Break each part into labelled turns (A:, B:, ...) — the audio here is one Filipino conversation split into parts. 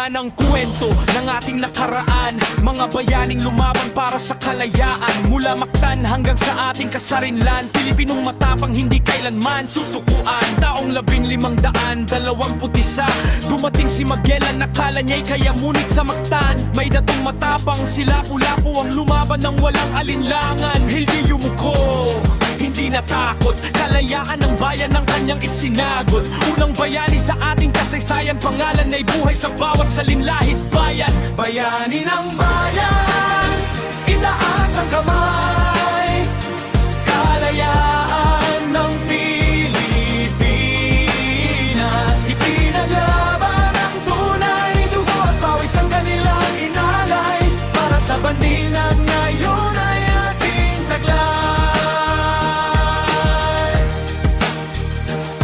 A: Yan ang kwento ng ating nakaraan, mga bayaning lumaban para sa kalayaan. Mula Mactan hanggang sa ating kasarinlan, Pilipinong matapang hindi kailanman susukuan. Taong 1521, dumating si Magellan, nakala niya'y kayamunit sa Mactan. May datong matapang, sila Lapu-Lapu ang lumaban ng walang alinlangan. Hindi yumuko, hindi natakot, kalayaan ng bayan ng kanyang isinagot. Unang bayani sa ating kasaysayan, pangalan ay buhay sa bawat salinlahit bayan. Bayani ng bayan, itaas ang kamay, kalayaan ng Pilipinas. Ipinaglaban ang tunay, dugo at pawis ang kanilang inalay, para sa bandilang ngayon ay ating taglay.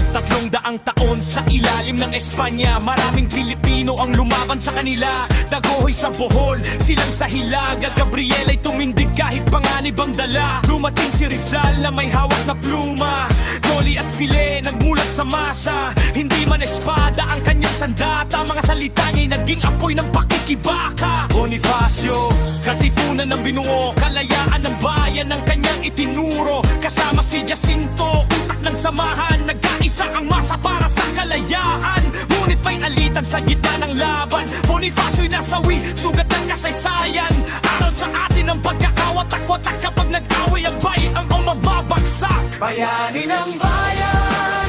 A: 300 taon sa ilalim ng Espanya, maraming Pilipino ang lumaban sa kanila. Dagohoy sa Bohol, silang sa Hilaga, Gabriel ay tumindig kahit panganib ang dala. Dumating si Rizal na may hawak na pluma, Noli at File nagmulat sa masa. Hindi man espada ang kanyang sandata, mga salita niya'y naging apoy ng pakikibaka. Bonifacio, katipunan ng binuo, kalayaan ng bayan ng kanyang itinuro. Kasama si Jacinto, utak ng samahan, nagkaisa ang masa para sa kalayaan. Ngunit may alitan sa gitna ng laban, Bonifacio'y nasawi, sugat ng kasaysayan. Aral sa atin ang pagkakawatak-watak, kapag nag-away ang bayan ang mababagsak. Bayani ng bayan,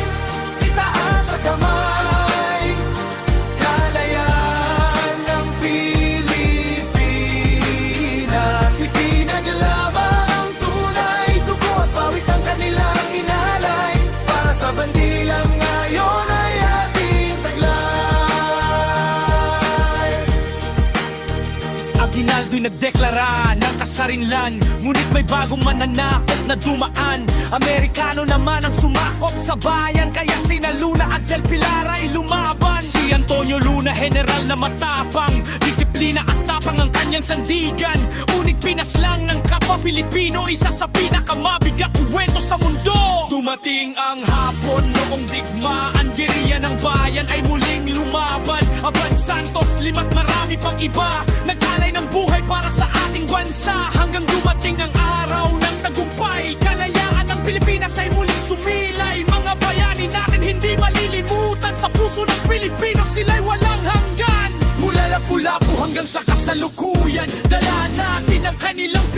A: itaas ang kamay, kalayaan ng Pilipinas. Ipinaglaban ang tunay, dugo at pawis ang kanilang inalay, para sa bandilang ngayon ay ating taglay. Aguinaldo'y nagdeklara ng kasarinlan, ngunit may bagong mananakop na dumaan. Amerikano naman ang sumakop sa bayan, kaya sina Luna at Del Pilar ay lumaban. Si Antonio Luna, general na matapang, disiplina at tapang ang kanyang sandigan. Unig pinaslang ng kapwa Pilipino, isa sa pinakamabigat kwento sa mundo. Dumating ang hapon noong digmaan, geriya ng bayan ay muling lumaban. Abad Santos, Lima't marami pang iba, nag-alay ng buhay para sa ating bansa. Hanggang dumating ang araw ng tagumpay, kalayaan ng Pilipinas ay muling sumilay. Mga bayani natin hindi malilimutan, sa puso ng Pilipino sila'y walang hanggan. Mula Lapu-Lapu hanggang sa kasalukuyan, dala natin ang kanilang